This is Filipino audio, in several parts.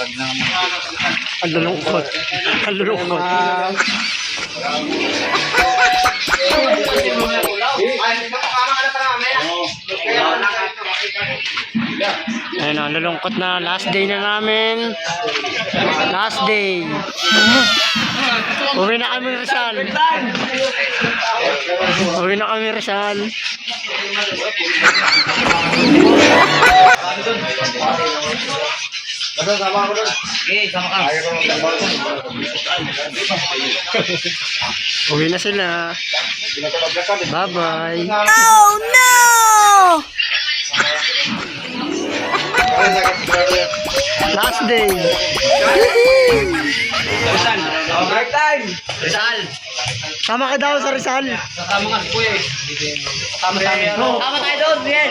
Ang lulungkot. Ang lulungkot. Ayun o, lulungkot na. Last day na namin. Last day. Uwi na kami, Rizal. Uwi na kami, Rizal. Sama ako doon. Okay, sama ka. Uwi na sila. Bye-bye. Oh no! Last day. Rizal. Right time. Rizal. Sama ka daw sa Rizal. Kasama ka si Kuya eh. Kasama sa amin. Sama tayo doon, Bien.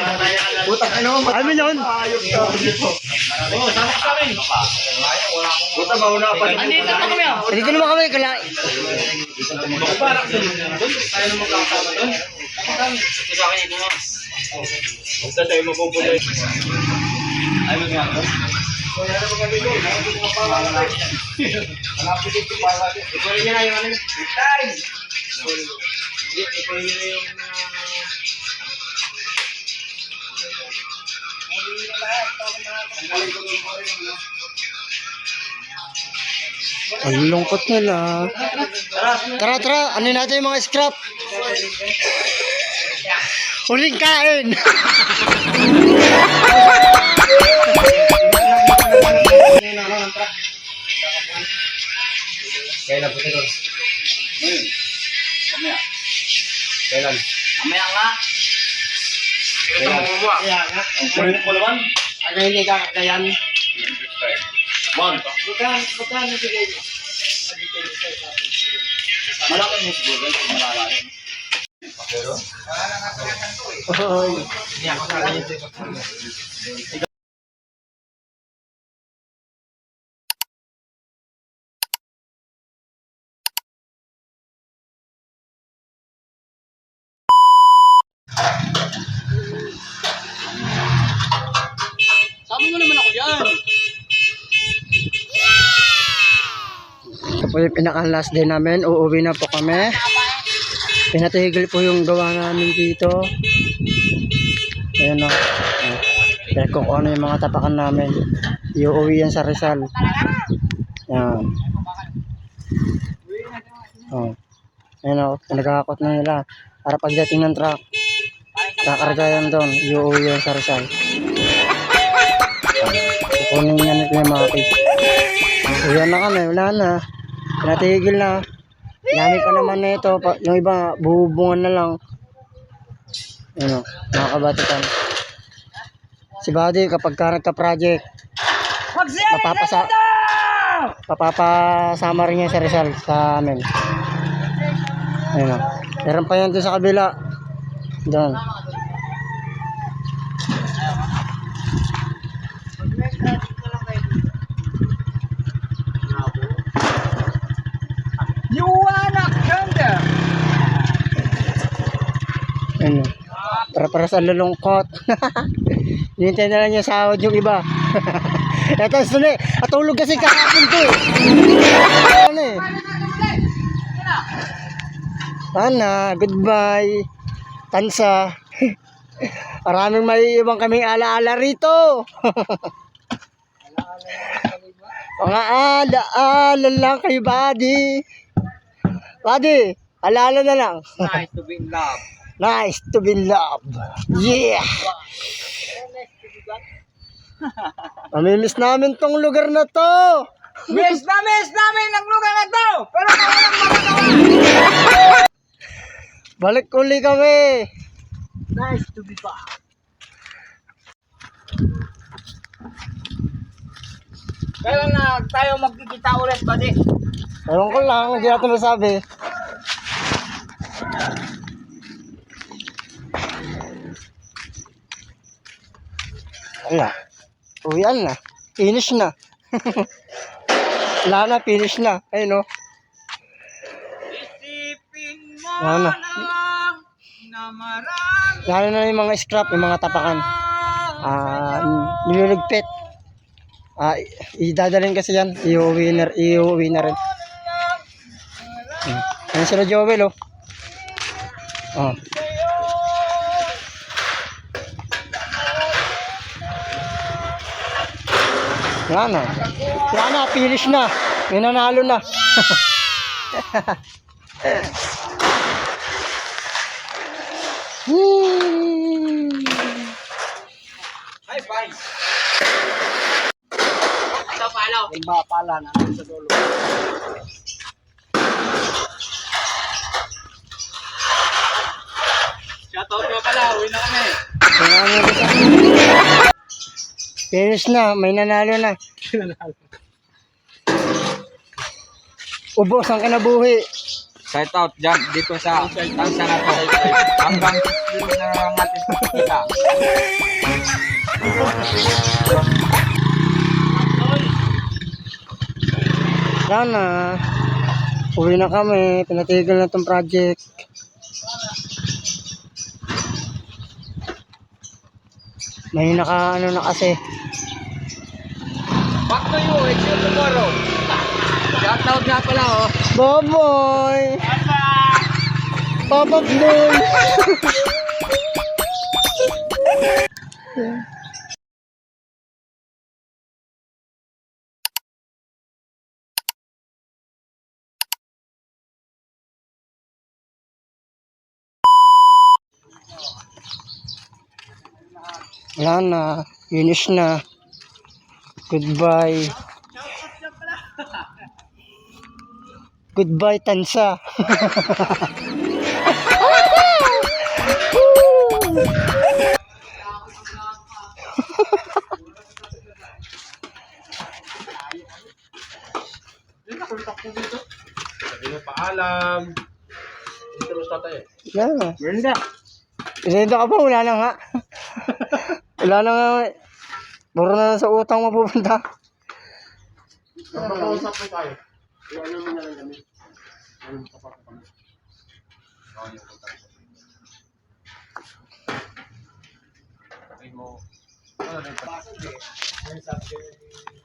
Putak ano? Amin yun. Oo, sama ka sa amin. Puta, mauna pa. Andito pa kami ah. Dito naman kami. Parang doon. Tayo naman kakasama doon. Ito sa akin ito mo. Huwag tayo mapupuloy. Ay, mag-ako. Wala na magagawa doon. Malapit dito para natin. Ikunin niya na yung ano. Time! Ikunin niya na yung Ang lungkot nila. Tara, tara. Ano natin yung mga scrap? Huling kain. Kailan po ito? Mamaya. Kailan? Mamaya nga. Kailan? Mamaya nga. Kulit mo naman? Ano hindi ka kakayan? One. Magkano bigay mo? Malaki mo siguro. Malaki. Hoy. Hindi ako sa kanya. Sama mo naman ako dyan. Ito po yung pinaka-last day namin. Uuwi na po kami. Pinatigil po yung gawa namin dito. Ayan o. Kaya kung ano yung mga tapakan namin. Iuwi yan sa Rizal. Ayan. O. Ayan o. Pinagkakot na nila. Para pagdating ng truck. Kakarga yan doon. Iuwi yan sa Rizal. Kukunin nga nito yung mga kids. Uyan na kami, wala na. Pinatigil na. Dami pa naman na ito. Yung iba, buhubungan na lang. Ano, mga kabatikan. Si Buddy, kapag ka nagka-project, papapasama rin niya sa Rizal sa amin. Ayun o. Meron pa yan doon sa kabila. Doon. Ano? Para sa lulungkot. Hintay na lang niya sahod yung iba. Eto, suni. Atulog kasi kahapon ko eh. Ano eh. Sana, goodbye. Tansa. Maraming maiiwan kaming alaala rito. Mga alaala lang kay Buddy. Buddy, alaala na lang. Nice to be in love. Nice to be in love. Yeah. Mamimiss namin tong lugar na to. Miss namin ang lugar na to! Pero walang magagawa! Balik uli kami. Nice to be back. Kailan na tayo magkikita ulit, buddy? Ewan ko lang, hindi natin masabi. Wala. Uwian na. Finish na. Wala na, finish na. Ayun o. Isipin mo Wala na. na marami Lalo na yung mga scrap, yung mga tapakan. Niluligpit. Idadalhin kasi yan. Iuwi na rin. Ano sila Joel, oh. Oh. Yan na. Yan na, finish na. May nanalo na. Ay, bye. Ito palo. Yung ba pala na sa dulo. Shoutout mo pala, uwi na kami. Finish na, may nanalo na. Ubos ang kinabuhi. Shout out dyan, dito sa tansa na to. Hanggang dito na natin kita. Sana, uwi na kami. Pinatigil na tong project. May ano na kasi. Back to you, it's you tomorrow. Shout out nga pala, oh. Baboy! Papa boy! Wala na. Finish na. Goodbye. Goodbye, Tansa. Sabi mo paalam. Dito mo sa tayo. Wala na. Merinda. Isenta ka pa? Wala na nga. Wala na nga. Puro na lang sa utang mapupunta. Magpapakausap mo tayo. Ano mo na lang kami? Ano mo kapag kami? Sabi mo, ano na yung